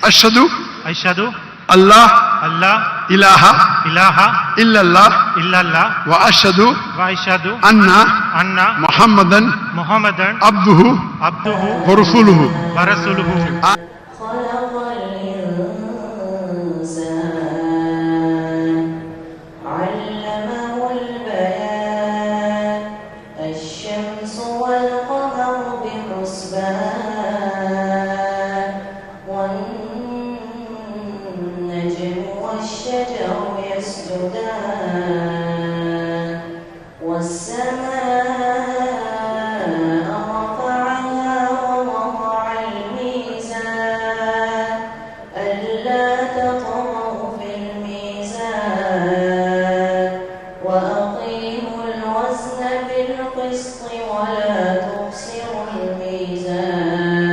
أشهد اللہ الله إله إله إلا الله إلا الله وأشهد وأشهد أن أن محمدا محمدا عبده عبده ورسوله. ورسوله. خلق الإنسان علمه البيان الشمس والقمر بحسبان والنجم والشجر يسجدان والسماء رفعها ووضع الميزان ألا تطغوا في الميزان وأقيموا الوزن بالقسط ولا تخسروا الميزان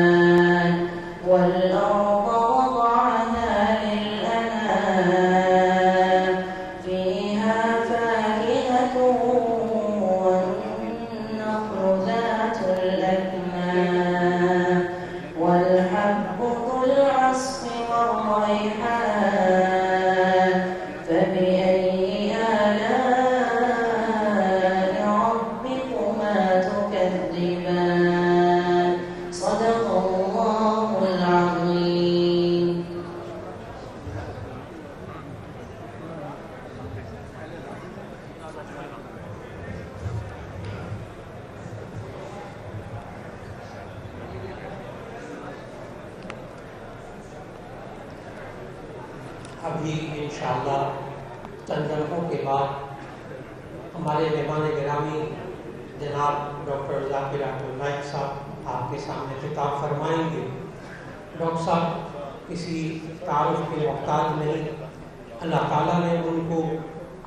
والأرض وضعها للأنام فيها فاكهة والنخل ذات الأكمام والحب ذو العصف والريحان فبأي آلاء ربكما تكذبان صدق الله العظيم. ابھی انشاءاللہ چند لمحوں کے بعد ہمارے مہمان گرامی جناب ڈاکٹر ذاکر احمد نائک صاحب آپ کے سامنے خطاب فرمائیں گے. ڈاکٹر صاحب کسی تعارف کے محتاج نہیں. اللہ تعالیٰ نے ان کو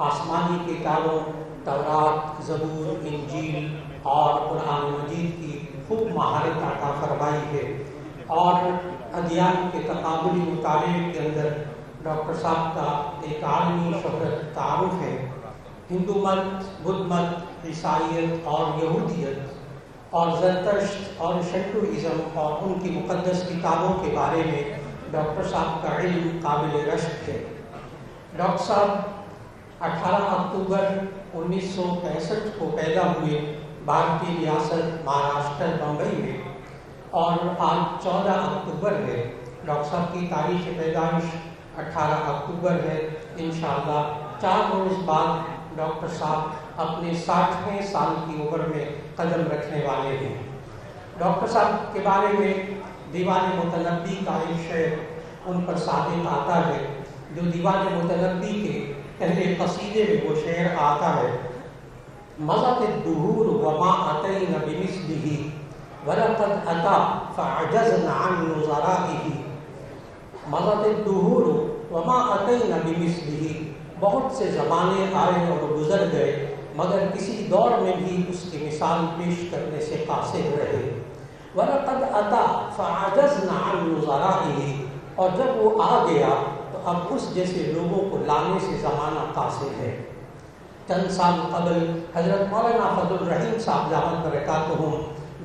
آسمانی کتابوں تورات، زبور، انجیل اور قرآن مجید کی خوب مہارت عطا فرمائی ہے، اور ادیان کے تقابلی مطالعے کے اندر ڈاکٹر صاحب کا ایک عالمی شہرت تعارف ہے. ہندو مت، بدھ مت، عیسائیت اور یہودیت اور زرتشت اور شنٹوازم اور ان کی مقدس کتابوں کے بارے میں ڈاکٹر صاحب کا علم قابل رشک ہے. ڈاکٹر صاحب 18 اکتوبر 1965 کو پیدا ہوئے بھارتی ریاست مہاراشٹر بمبئی میں، اور آج 14 اکتوبر ہے. ڈاکٹر صاحب کی تاریخ پیدائش 18 اکتوبر ہے. انشاءاللہ 4 روز بعد ڈاکٹر صاحب اپنے 60ویں سال کی عمر میں قدم رکھنے والے ہیں. ڈاکٹر صاحب کے بارے میں دیوان متنبی کا ایک شعر ان پر ثابت آتا ہے، جو دیوان متنبی کے پہلے قصیدے میں وہ شعر آتا ہے: مضت الدہور وما اتینا بمثلہ ولقد اتی فعجزنا عن نظرائہ. مضت الدہور وما اتینا بمثلہ، بہت سے زمانے آئے اور گزر گئے مگر کسی دور میں بھی اس کی مثال پیش کرنے سے قاصر رہے. وَلَقَدْ أَتَى فَعَجَزْنَا عَنْ نُظَرَائِهِ، اور جب وہ آ گیا تو اب اس جیسے لوگوں کو لانے سے زمانہ قاصر ہے. چند سال قبل حضرت مولانا فضل الرحیم صاحب دامت برکاتہم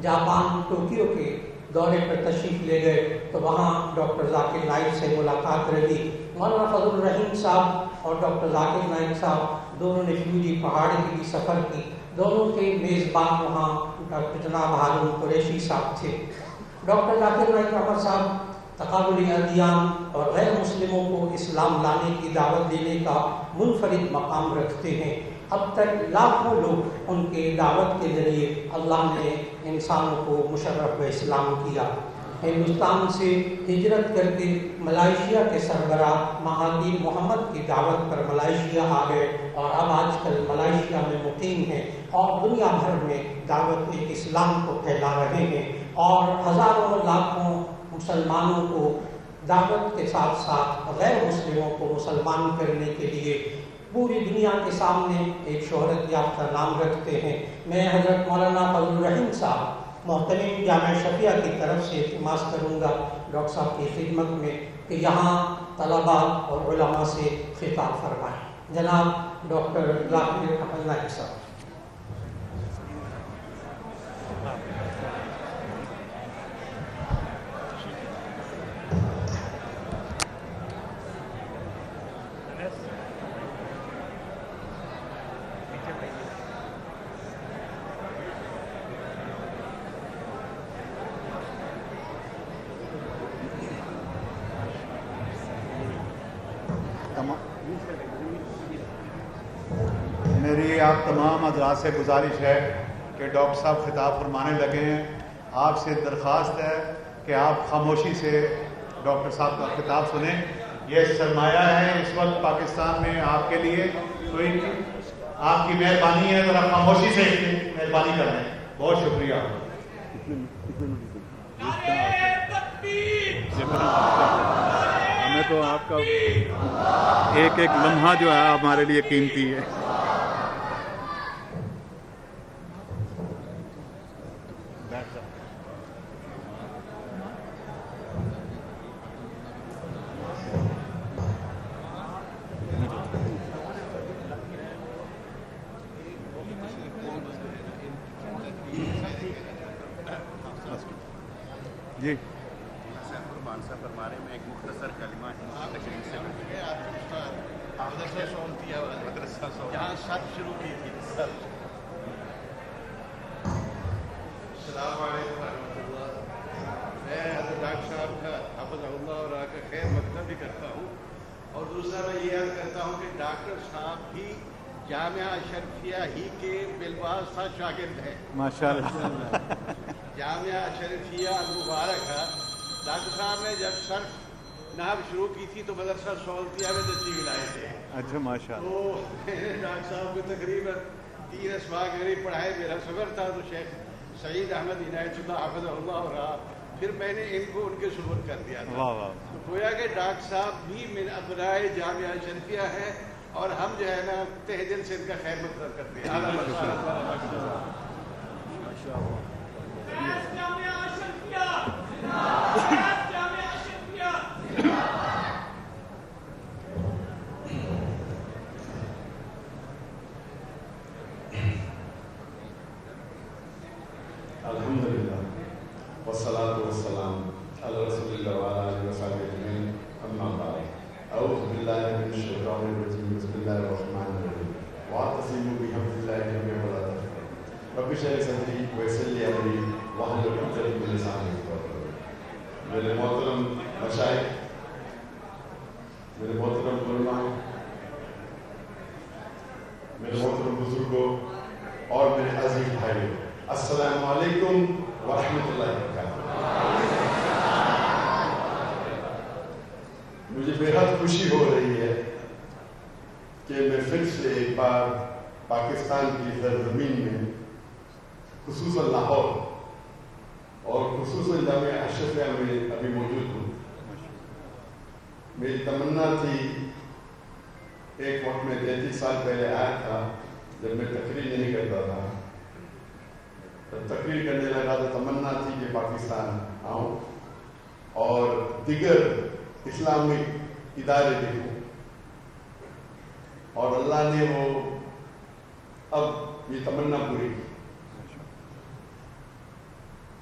جاپان ٹوکیو کے دورے پر تشریف لے گئے تو وہاں ڈاکٹر ذاکر نائک سے ملاقات رہی. مولانا فضل الرحیم صاحب اور ڈاکٹر ذاکر نائک صاحب دونوں نے فیوجی پہاڑی کے لیے سفر کی. دونوں کے میزبان وہاں ڈاکٹر جناب ہارون قریشی صاحب تھے. ڈاکٹر ذاکر نائک احمد صاحب تقابلی ادیان اور غیر مسلموں کو اسلام لانے کی دعوت دینے کا منفرد مقام رکھتے ہیں. اب تک لاکھوں لوگ ان کے دعوت کے ذریعے اللہ نے انسانوں کو مشرف اسلام کیا. ہندوستان سے ہجرت کر کے ملائیشیا کے سربراہ مہاتیر محمد کی دعوت پر ملائیشیا آ گئے اور اب آج کل ملائیشیا میں مقیم ہیں اور دنیا بھر میں دعوت اسلام کو پھیلا رہے ہیں اور ہزاروں لاکھوں مسلمانوں کو دعوت کے ساتھ ساتھ غیر مسلموں کو مسلمان کرنے کے لیے پوری دنیا کے سامنے ایک شہرت یافتہ نام رکھتے ہیں. میں حضرت مولانا فضل الرحیم صاحب محترم جامعہ شفیہ کی طرف سے التماس کروں گا ڈاکٹر صاحب کی خدمت میں کہ یہاں طلباء اور علماء سے خطاب فرمائیں. جناب ڈاکٹر ذاکر احمد نائک صاحب. آپ تمام حضرات سے گزارش ہے کہ ڈاکٹر صاحب خطاب فرمانے لگے ہیں. آپ سے درخواست ہے کہ آپ خاموشی سے ڈاکٹر صاحب کا خطاب سنیں. یہ سرمایہ ہے اس وقت پاکستان میں آپ کے لیے. تو آپ کی مہربانی ہے ذرا خاموشی سے مہربانی کر لیں. بہت شکریہ. ہمیں تو آپ کا ایک ایک لمحہ جو ہے ہمارے لیے قیمتی ہے. جی فرمانے میں ایک مختصر کلمہ جہاں سب شروع کی تھی. السلام علیکم ورحمۃ اللہ. میں حضرت ڈاکٹر صاحب کا حافظ اللہ اور آپ کا خیر مقدم بھی کرتا ہوں. اور دوسرا میں یہ عرض کرتا ہوں کہ ڈاکٹر صاحب بھی جامعہ اشرفیہ ہی کے بالواسطہ شاگرد ہیں. ماشاء اللہ. جامعہ اشرفیہ المبارک ہے. ڈاکٹر صاحب نے جب صرف نحو شروع کی تھی تو مدرسہ سولتیہ میں تشریف لائے تھے. اچھا ماشاء اللہ. تو میں نے ڈاکٹر صاحب کو تقریباً 3 اسباق قریب پڑھائے. میرا سفر تھا تو شیخ سعید احمد عنایت اللہ حافظ اللہ اور پھر میں نے ان کو ان کے سپرد کر دیا تھا. واہ واہ. تو گویا کہ ڈاکٹر صاحب بھی من ابنائے جامعہ اشرفیہ ہے اور ہم جو ہے نا تہ دل سے ان کا خیر مقدم کرتے ہیں. الحمدللہ والصلاة والسلام علی رسول اللہ وعلی آلہ وصحبہ اجمعین. اما بعد اعوذ باللہ من الشیطان الرجیم. بسم اللہ الرحمن الرحیم. واعتصموا بحبل اللہ جميعا ولا تفرقوا. رب اشرح لي صدری ویسر لي امری واحلل عقدۃ من لسانی یفقهوا قولی. میرے محترم مشائخ، میرے محترم علماء، میرے محترم بزرگوں اور میرے عزیز بھائیوں، السلام علیکم ورحمۃ اللہ وبرکاتہ. مجھے بےحد خوشی ہو رہی ہے کہ میں پھر سے ایک بار پاکستان کی سرزمین میں خصوصاً لاہور اور خصوصاً جامعہ اشرفیہ میں ابھی موجود ہوں. میری تمنا تھی، ایک وقت میں 33 سال پہلے آیا تھا جب میں تقریر نہیں کرتا تھا. جب تقریر کرنے لگا تو تمنا تھی کہ پاکستان آؤں اور دیگر اسلامک ادارے دیکھوں، اور اللہ نے وہ اب یہ تمنا پوری کی.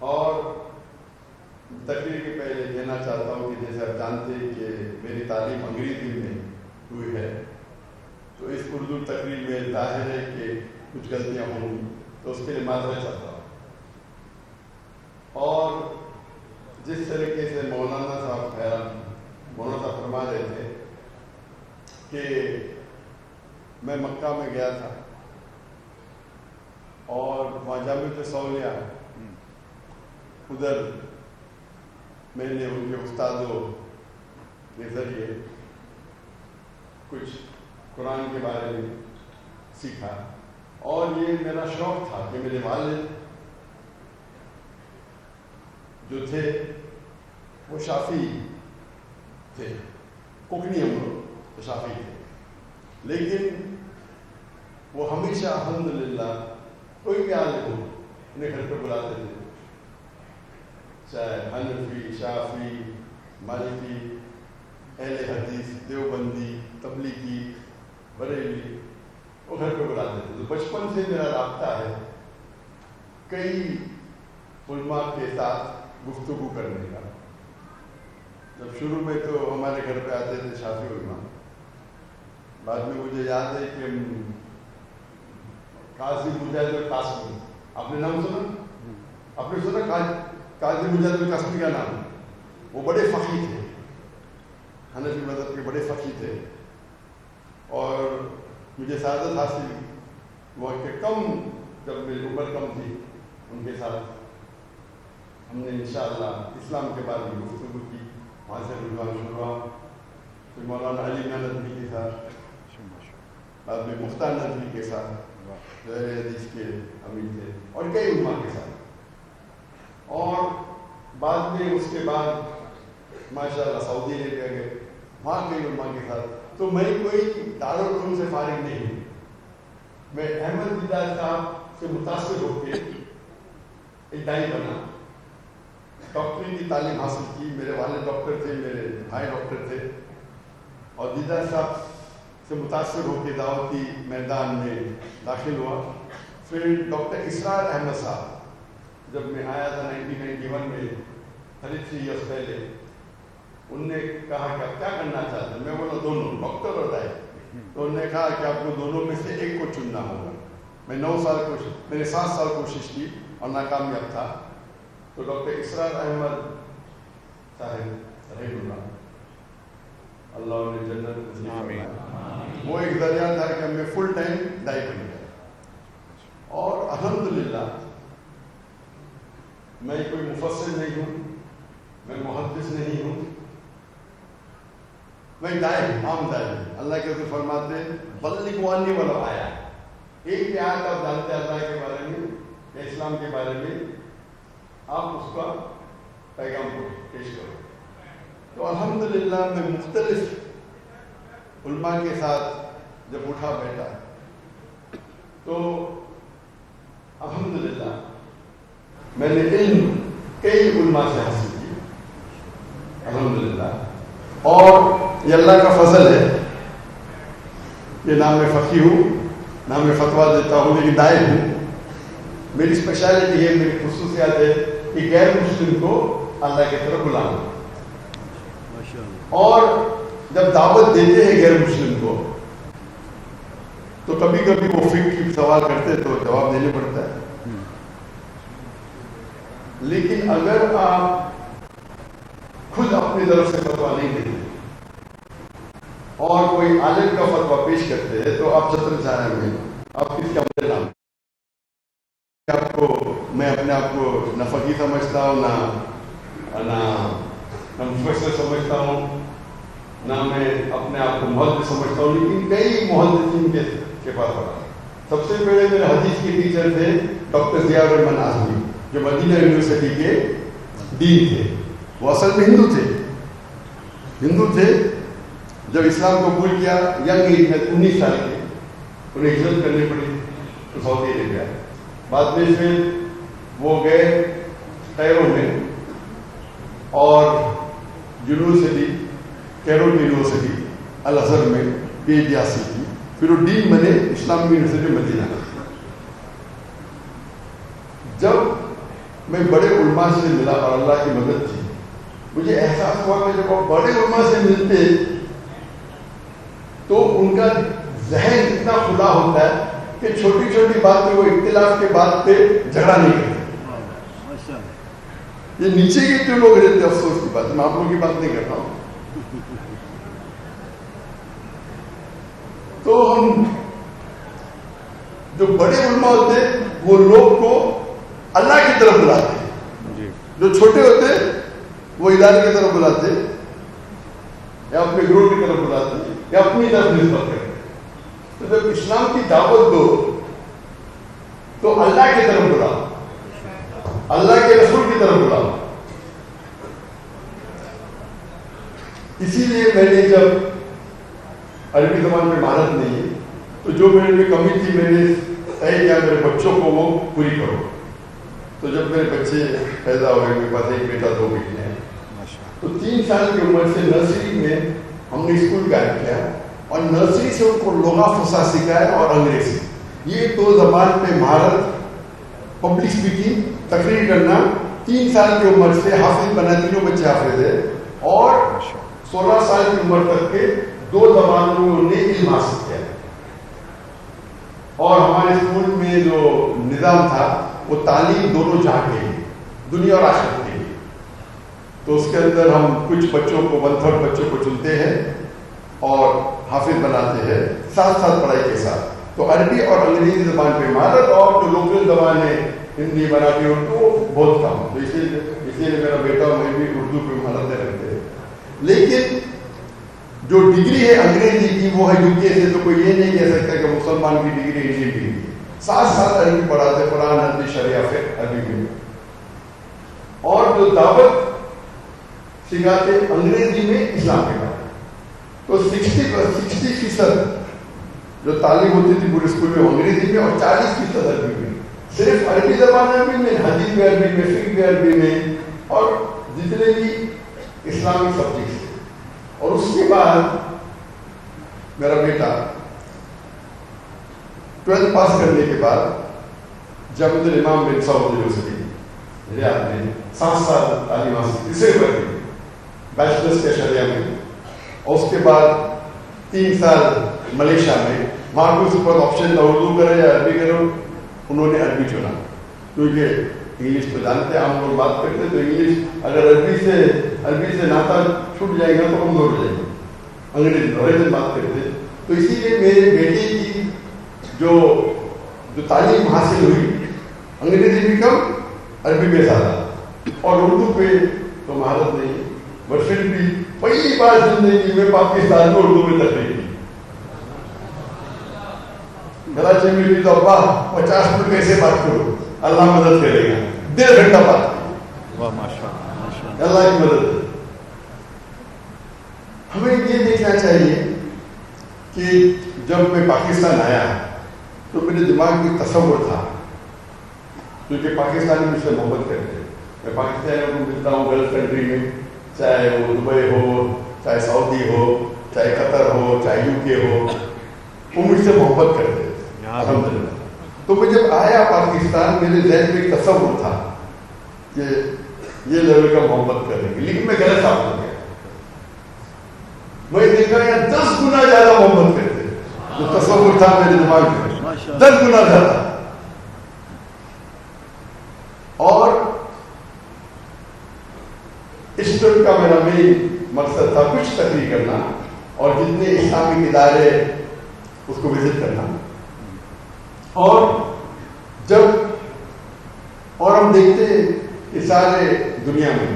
اور تقریر کے پہلے کہنا چاہتا ہوں کہ جیسے آپ جانتے ہیں کہ میری تعلیم انگریزی میں ہوئی ہے، تو اس اردو تقریر میں ظاہر ہے کہ کچھ غلطیاں ہوں گی، تو اس کے لیے معذرت چاہتا ہوں. اور جس طریقے سے مولانا صاحب فرما رہے تھے کہ میں مکہ میں گیا تھا اور وہاں جامعہ سولیا ادھر میں نے ان کے استادوں کے ذریعے کچھ قرآن کے بارے میں سیکھا. اور یہ میرا شوق تھا کہ میرے والد جو تھے وہ شافعی تھے، کوکنی امر شافعی تھے، لیکن وہ ہمیشہ الحمدللہ کوئی بھی عالم ہو انہیں گھر پہ بلاتے تھے، چاہے حنفی، شافعی، مالکی، اہل حدیث، دیوبندی، تبلیغی، بریلی، وہ گھر پہ بلاتے تھے. تو بچپن سے میرا رابطہ ہے کئی علماء کے ساتھ گفتگو کرنے کا. جب شروع میں تو ہمارے گھر پہ آتے تھے شافعی علماء، بعد میں مجھے یاد ہے کہ قاضی مجاہد القاسمی، آپ نے نام سنا؟ آپ نے سنا قاضی مجاہد القاسمی کا نام؟ وہ بڑے فقیہ تھے، حنفی مذہب کے بڑے فقیہ تھے، اور مجھے سعادت حاصل وقت کے کم جب میری عمر کم تھی ان کے ساتھ ہم نے انشاءاللہ اسلام کے بارے میں گفتگو کی. وہاں سے رضوان شروع ہوا. پھر مولانا علی ندوی کے ساتھ, بعد میں مختار ندوی کے ساتھ جو حدیث کے امیر تھے, اور کئی علماء کے ساتھ. اور بعد میں اس کے بعد ماشاءاللہ سعودی عربیہ گئے, وہاں کئی علماء کے ساتھ. تو میں کوئی دارالعلوم سے فارغ نہیں ہوں. میں احمد دیدار صاحب سے متاثر ہو کے ایک دائی بنا, ڈاکٹری کی تعلیم حاصل کی. میرے والد ڈاکٹر تھے, میرے بھائی ڈاکٹر تھے, اور دیدار صاحب سے متاثر ہو کے دعوتی میدان میں داخل ہوا. پھر ڈاکٹر اسرار احمد صاحب جب میں آیا تھا 1991 میں 33 ایئرس پہلے, انہوں نے کہا کہ آپ کیا کرنا چاہتے ہیں؟ میں بولا دونوں, ڈاکٹر اور دائی. تو انہوں نے کہا کہ آپ کو دونوں میں سے ایک کو چننا ہوگا. میں 7 سال کوشش کی اور ناکامیاب تھا. تو ڈاکٹر اسرار احمد صاحب رحمہ اللہ نے جنت نصیب فرمائے, وہ ایک ذریعہ تھا کہ میں فل ٹائم دائی بن گیا. اور الحمدللہ میں کوئی مفسر نہیں ہوں, میں محدث نہیں ہوں, میں دائی ہوں, عام دائی ہوں. اللہ کے رسول فرماتے ہیں بلغ عنی ولو آیا, ایک بھی آیت آپ جانتے ہیں اللہ کے بارے میں یا اسلام کے بارے میں, آپ اس کا پیغام کو پیش کرو. تو الحمدللہ میں مختلف علماء کے ساتھ جب اٹھا بیٹھا تو الحمدللہ میں نے علم کئی علماء سے حاصل کی الحمدللہ. اور یہ اللہ کا فضل ہے کہ نہ میں فقیہ ہوں, نہ میں فتویٰ دیتا ہوں, لیکن دائی ہوں. میری اسپیشلٹی ہے, میری خصوصیات ہے کہ غیر مسلم کو اللہ کی طرف بلانا. اور جب دعوت دیتے ہیں غیر مسلم کو تو کبھی کبھی وہ فقہ کی سوال کرتے تو جواب دینے پڑتا ہے. لیکن اگر آپ خود اپنی طرف سے فتویٰ نہیں دیتے اور کوئی عالم کا فتویٰ پیش کرتے ہیں تو آپ چتر چاہیں میں آپ کس کا مدد نام آپ کو, میں اپنے آپ کو نہ فقیہ سمجھتا ہوں, نہ مفسر سمجھتا ہوں, نہ میں اپنے آپ کو محدث سمجھتا ہوں. لیکن کئی محدثین کے پاس پڑھا. سب سے پہلے میرے حدیث کے ٹیچر تھے ڈاکٹر ضیاء الرحمن اعظمی, جو مدینہ یونیورسٹی کے ڈین تھے. وہ اصل میں ہندو تھے. جب اسلام قبول کیا ینگ ایج میں 19 سال کے, انہیں ہجرت کرنی پڑی تو سعودی عربیہ. بعد میں پھر وہ گئے کیرو میں اور یونیورسٹی کیرو یونیورسٹی الازہر میں پی ایچ ڈی حاصل کی. پھر وہ ڈین بنے اسلامی یونیورسٹی مدینہ. جب میں بڑے علماء سے ملا اور اللہ کی مدد تھی, مجھے احساس ہوا کہ جب وہ بڑے علماء سے ملتے تو ان کا ذہن اتنا کھلا ہوتا ہے کہ چھوٹی چھوٹی بات پہ وہ اختلاف کے بات پہ جھگڑا نہیں کرتے. یہ نیچے کے جو لوگ رہتے افسوس کی بات, میں آپ لوگوں کی بات نہیں کر رہا ہوں. تو ہم جو بڑے علماء ہوتے وہ لوگ کو اللہ کی طرف بلاتے, جو چھوٹے ہوتے وہ ادارے کی طرف بلاتے یا اپنے گروہ کی طرف بلاتے یا اپنی طرف نسبت کرتے. تو جب اسلام کی دعوت دو تو اللہ کی طرف بلاؤ, اللہ کے رسول کی طرف بلاؤ. اسی لیے میں نے جب عربی زبان میں مہارت نہیں ہے تو جو میرے میں کمی تھی میں نے طے کیا میرے بچوں کو وہ پوری کرو. تو جب میرے بچے پیدا ہوئے, میرے پاس ایک بیٹا 2 بیٹے ہیں, تو 3 سال کی عمر سے نرسری میں ہم نے اسکول قائم کیا اور نرسری سے ان کو لغہ فصاحت سکھایا اور انگریزی. یہ 2 زبان پہ مہارت, پبلک اسپیکنگ, تقریر کرنا 3 سال کی عمر سے حافظ بنا. تینوں بچے حافظ ہیں اور 16 سال کی عمر تک کے 2 زبانوں نے علم حاصل کیا. اور ہمارے اسکول میں جو نظام تھا وہ تعلیم دونوں جہاں کے لیے, دنیا اور آخرت کے لیے. تو اس کے اندر ہم کچھ بچوں کو 1/3 بچوں کو چنتے ہیں اور حافظ بناتے ہیں ساتھ ساتھ پڑھائی کے ساتھ. تو عربی اور انگریزی زبان پہ مہارت، اور جو لوکل زبان ہے ہندی مراٹھی اردو بہت کم. تو اسی لیے میرا بیٹا اور میں بھی اردو پہ مہارت رکھتے ہیں. لیکن جو ڈگری ہے انگریزی کی وہ ہے UK سے، تو کوئی یہ نہیں کہہ سکتا کہ مسلمان کی ڈگری انڈین ڈگری ہے. 7 سال عربی پڑھاتے، قرآن حدیث شریعہ فقہ عربی میں، اور جو دعوت سکھاتے انگریزی میں اسلام کے بارے. تو 60% جو تعلیم ہوتی تھی پورے اسکول میں انگریزی میں، اور 40% عربی میں. صرف عربی زبان عربی میں، حدیث بھی عربی میں، فقہ بھی عربی میں، اور جتنے بھی اسلامک سبجیکٹس. اور اس کے بعد میرا بیٹا 12 پاس کرنے کے بعد جامعۃ الامام بن سعود یونیورسٹی ریاض میں 7 سال تعلیم حاصل کی، صرف عربی، بیچلرس کے شریعہ میں. اور اس کے بعد 3 سال ملیشیا میں. وہاں کو اس پر آپشن تھا اردو کرے یا عربی کرو، انہوں نے عربی چنا، کیونکہ انگلش تو جانتے ہیں ہم لوگ بات کرتے، تو انگلش اگر عربی سے ناتا چھوٹ جائے گا تو کمزور ہو جائے گا. انگریزی بات کرتے. تو اسی لیے میرے بیٹے کی جو تعلیم حاصل ہوئی انگریزی بھی کم، عربی میں زیادہ، اور اردو پہ تو مہارت نہیں. بٹ پھر بھی پہلی بار زندگی میں پاکستان کو اردو میں تقریر کی. کراچی میں بھی تو ابا 50 منٹ کیسے بات کرو، اللہ مدد کرے گا. 1.5 گھنٹہ بات کی. اللہ کی مدد. ہمیں یہ دیکھنا چاہیے کہ جب میں پاکستان آیا تو میرے دماغ میں تصور تھا، کیونکہ پاکستانی مجھ سے محبت کرتے ہیں. میں پاکستانیوں کو ملتا ہوں گلف کنٹری میں، چاہے وہ دبئی ہو، چاہے سعودی ہو، چاہے قطر ہو، چاہے UK ہو، وہ مجھ سے محبت کرتے ہیں الحمدللہ. تو میں جب آیا پاکستان میرے ذہن میں ایک تصور تھا کہ یہ لیول کا محبت کریں گے، لیکن میں غلط ثابت ہو گیا. میں دیکھا یہاں 10 گنا زیادہ محبت کرتے، جو تصور تھا میرے دماغ میں 10 گنا زیادہ. اور اس ٹرپ کا میرا مین مقصد تھا کچھ تقریر کرنا اور جتنے اسلامک ادارے اس کو وزٹ کرنا. اور ہم دیکھتے کہ سارے دنیا میں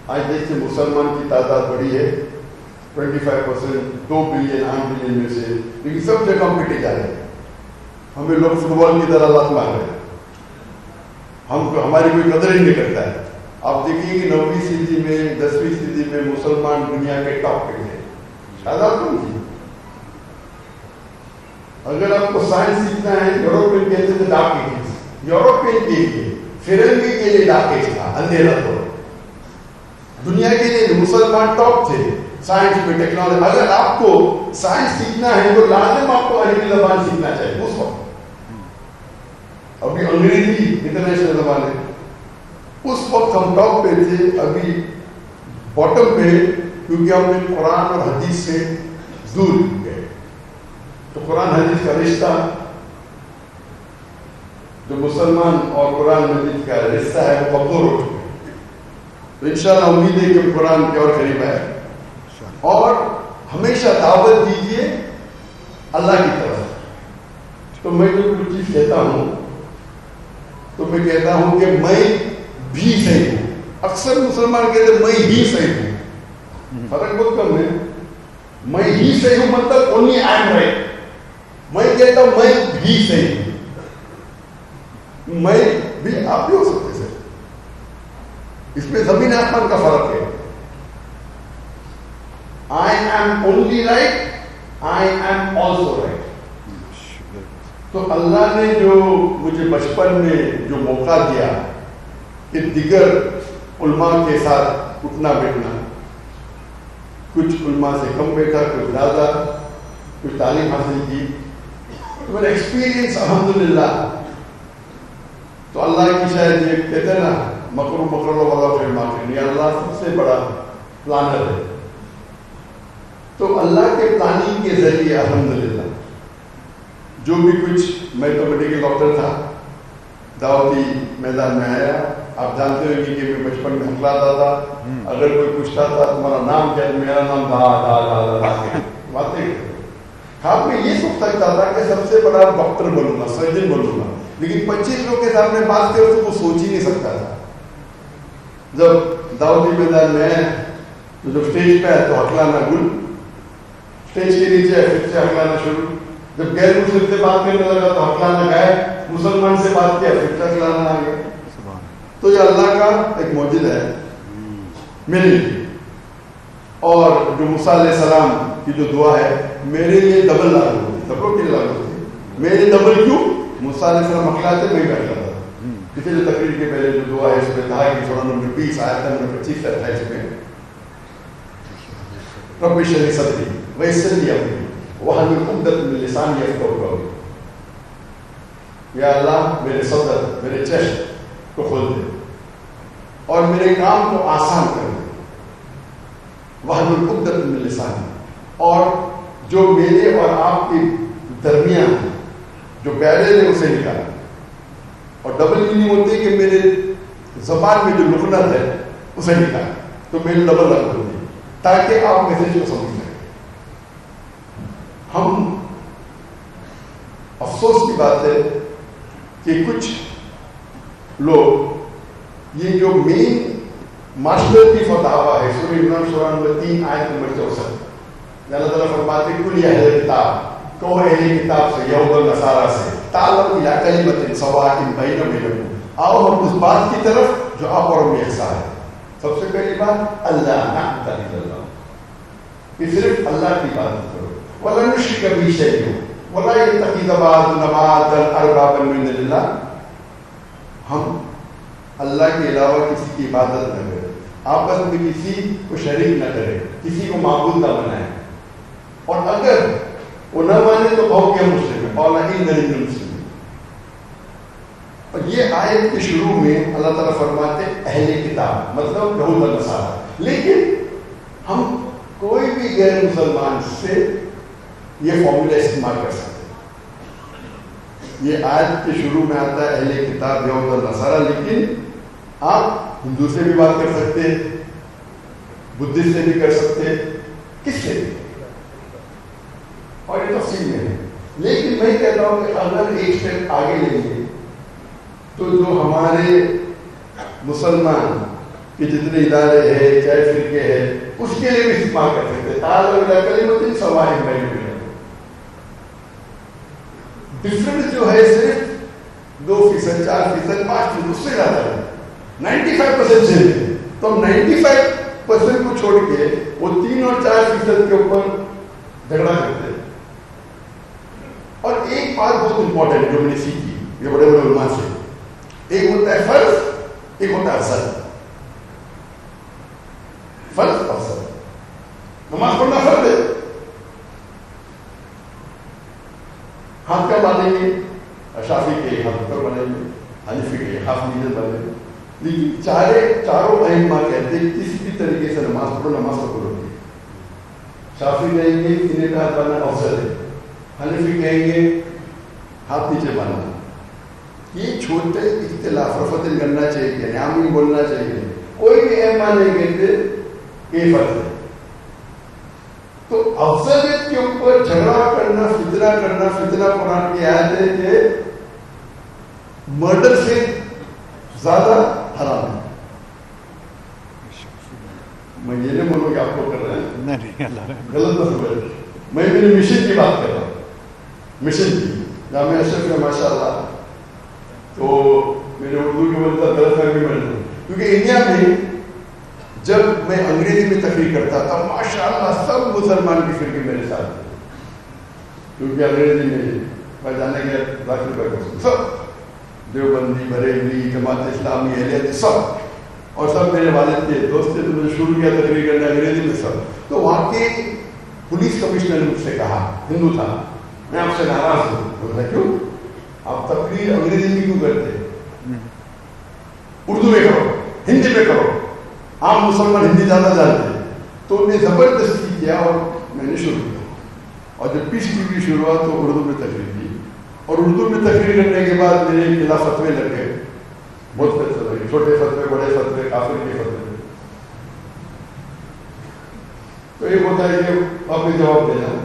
آج دیکھتے مسلمان کی تعداد بڑی ہے 25%، 2 بلین 8 بلین میں سے، لیکن سب جگہ ہم پٹے جا رہے ہیں. ہمیں لوگ فٹ بال کی طرح لات مار رہے ہیں، ہماری کوئی قدر ہی نہیں کرتا ہے. آپ دیکھیں کہ 9ویں صدی میں 10ویں صدی میں مسلمان دنیا کے ٹاپ پہ تھے. تعداد کم تھی. اگر آپ کو سائنس سیکھنا ہے، یوروپین کہتے تھے ڈارک ایجز، یوروپین کے لیے فرنگی کے لیے ڈارک ایج تھا، اندھیرا دور. دنیا کے لیے مسلمان ٹاپ تھے سائنس میں، ٹیکنالوجی. اگر آپ کو سائنس سیکھنا ہے تو لازم آپ کو عربی زبان سیکھنا چاہیے. اس وقت ابھی انگریزی انٹرنیشنل زبان ہے، اس وقت ہم ٹاپ پہ تھے. ابھی باٹم پہ، کیونکہ ہم نے قرآن اور حدیث سے دور گئے. تو قرآن حدیث کا رشتہ، جو مسلمان اور قرآن مجید کا رشتہ ہے، وہ کمزور ہو چکے. تو انشاءاللہ امید ہے کہ قرآن کے اور قریب ہے. اور ہمیشہ دعوت دیجیے اللہ کی طرف. تو میں جو کچھ چیز کہتا ہوں تو میں کہتا ہوں کہ میں بھی صحیح ہوں. اکثر مسلمان کہتے ہیں میں ہی صحیح ہوں. فرق بہت کم ہے. میں ہی صحیح ہوں مطلب only I am right. میں کہتا ہوں میں بھی صحیح ہوں. میں بھی آپ بھی ہو سکتے ہیں. اس میں زمین آسمان کا فرق ہے. I am only right, I am also right. تو اللہ نے جو مجھے بچپن میں جو موقع دیا کہ دیگر علماء کے ساتھ اٹھنا بیٹھنا، کچھ علماء سے کم بیٹھا، کچھ زیادہ، کچھ تعلیم حاصل کی، تو میرا ایکسپیرینس الحمدللہ. تو اللہ کی شاید یہ کہتے ہیں نا مکر والا پھر ماکر، اللہ سب سے بڑا پلانر ہے. تو اللہ کے پلاننگ کے ذریعے الحمدللہ جو بھی کچھ، میں تو میڈیکل ڈاکٹر تھا، دعوتی میدان میں آیا. آپ جانتے ہو کہ میں بچپن میں ہکلاتا تھا. اگر کوئی پوچھتا تھا تمہارا نام کیا، تو میرا نام دا دا دا دا دا کے باتیں. خواب میں یہ سوچ سکتا تھا کہ سب سے بڑا ڈاکٹر بنوں گا, سرجن بنوں گا, لیکن 25 لوگ کے سامنے بات کرے تو وہ سوچ ہی نہیں سکتا تھا. جب دعوتی میدان میں تو جب اسٹیج پہ ہے تو ہکلانا گل, اسٹیج کے نیچے پھر سے ہکلانا شروع, جب غیر مسلم سے بات کرنے لگا تو ہکلانا گائے, مسلمان سے بات کیا پھر سے ہکلانا آ گیا. تو یہ اللہ کا ایک معجزہ ہے میرے لیے. اور جو موسیٰ علیہ السلام کی جو دعا ہے میرے لیے ڈبل لاگو ہوتی, ڈبل کے لیے لاگو ہوتی, میرے ڈبل کیوں؟ موسیٰ علیہ السلام ہکلاتے میں بیٹھتا تھا. پچھلے تقریر کے پہلے جو دعا ہے اس میں کہا کہ سورہ نمبر 20 آیت نمبر 25 سے 28 میں رب اشرح لی صدری ویسر لی امری واحلل عقدۃ من لسانی یفقهوا قولی. یا اللہ میرے صدر, میرے چشم کو کھول دے اور میرے کام کو آسان کر دے. واحلل عقدۃ من لسانی, اور جو میرے اور آپ کے درمیان جو بیرل ہے اسے نکالا. اور ڈبل میننگ ہوتی ہے کہ میرے زبان میں جو لکنت ہے اسے نکالا, تو میری ڈبل لگ ہوتی ہے تاکہ آپ میسج کو سمجھ سکیں. ہم افسوس کی بات ہے کہ کچھ لوگ یہ جو مین ماسٹر کی فتاوا ہے سورہ عمران سورہ نمبر 3 آیت نمبر 64, اللہ تعالیٰ فرماتے ہیں کل یا اہل کتاب, کہو اہل کتاب سے یہود و نصارا سے تعالوا الی کلمۃ سواء بیننا وبینکم, آؤ ہم اس بات کی طرف جو آپ اور ہم میں یکساں ہے. سب سے پہلی بات اللہ نعبد الا اللہ, کہ صرف اللہ کی عبادت کرو. ولا نشرک به شیئا ولا يتخذ بعضنا بعضا اربابا من دون اللہ, ہم اللہ کے علاوہ کسی کی عبادت نہ کریں, آپس میں کسی کو شریک نہ کریں, کسی کو معبود نہ بنائیں, اور اگر وہ نہ مانے تو کہو کہ ہم مسلم ہیں, قال اننی من المسلمین. اور یہ آیت کے شروع میں اللہ تعالیٰ فرماتے اہل کتاب مطلب یہود و نصارا, لیکن ہم کوئی بھی غیر مسلمان سے یہ فارمولا استعمال کر سکتے ہیں. یہ آیت کے شروع میں آتا ہے اہل کتاب یہود و نصارا, لیکن آپ ہندو سے بھی بات کر سکتے ہیں, بدھسٹ سے بھی کر سکتے ہیں, کس سے بھی, اور یہ تفصیل میں ہے. لیکن میں کہتا ہوں کہ اگر ایک اسٹیپ آگے لیں گے تو جو ہمارے مسلمان کے جتنے ادارے ہیں چاہے فرقے ہیں اس کے لیے بھی استعمال کر سکتے ہیں. تعالوا الی کلمۃ سواء بیننا وبینکم. ڈفرنس جو ہے صرف 2%, 4%, 5%, اس سے زیادہ ہے. 95% سے ہے, تو ہم 95% کو چھوڑ کے وہ 3 اور 4% کے اوپر جھگڑا کرتے ہیں. اور ایک بات بہت امپورٹنٹ جو میں نے سیکھی یہ بڑے بڑے علماء سے, ایک ہوتا ہے فرض, ایک ہوتا ہے افضل. فرض افضل, نماز پڑھنا فرض ہے, ہاتھ کا باندھیں گے, شافعی کے ہاتھ پر بنیں گے, حنفی کے ہاتھ نیچے بنیں گے, لیکن چاروں ائمہ کہتے ہیں کسی بھی طریقے سے نماز پڑھو, نماز کو پڑھو. شافعی کہیں گے سینے کا ہاتھ باندھنا افضل ہے, حنفی کہیں گے ہاتھ نیچے باندھنا. یہ چھوٹے اختلاف رفت کرنا چاہیے, عامی بولنا چاہیے, کوئی بھی ائمہ نہیں کہتے کہ فرض ہے. تو افضلیت کے اوپر جھگڑا کرنا, فتنہ قرآن کی آیت ہے کہ مرڈر سے زیادہ حرام ہے. میں یہ نہیں بولوں کہ آپ کو کر رہے ہیں, غلط نہ سمجھ, میں میری مشن کی بات کر رہا ہوں, مشن کی. جامعہ اشرف میں ماشاء اللہ تو میرے اردو کی بولتا غلط فہمی بن رہی, کیونکہ انڈیا میں جب میں انگریزی میں تقریر کرتا تھا ماشاء اللہ سب مسلمان کی فرقے میرے ساتھ تھے, کیونکہ انگریزی میں میں جانے کے داخل کر سب دیوبندی, بریلوی, جماعت اسلامی, اہل حدیث سب, اور سب میرے والد کے دوست تھے. تو میں نے شروع کیا تقریر کرنا انگریزی میں سب. تو وہاں کے پولیس کمشنر نے مجھ سے کہا, ہندو تھا, میں آپ سے ناراض ہوں. بولا کیوں, آپ تقریر انگریزی میں کیوں کرتے, اردو میں کرو, ہندی میں کرو, عام مسلمان ہندی زیادہ جانتے ہیں. تو انہیں زبردستی کیا اور میں نے شروع کیا. اور جب پیس ٹی وی شروع ہوا تو اردو میں تقریر کی, اور اردو میں تقریر کرنے کے بعد میرے خلاف فتوے لگ گئے, بہت پیسے لگے, چھوٹے فتوے, بڑے فتوے, کافر کے فتوے. تو یہ ہوتا ہے کہ آپ نے جواب دینا.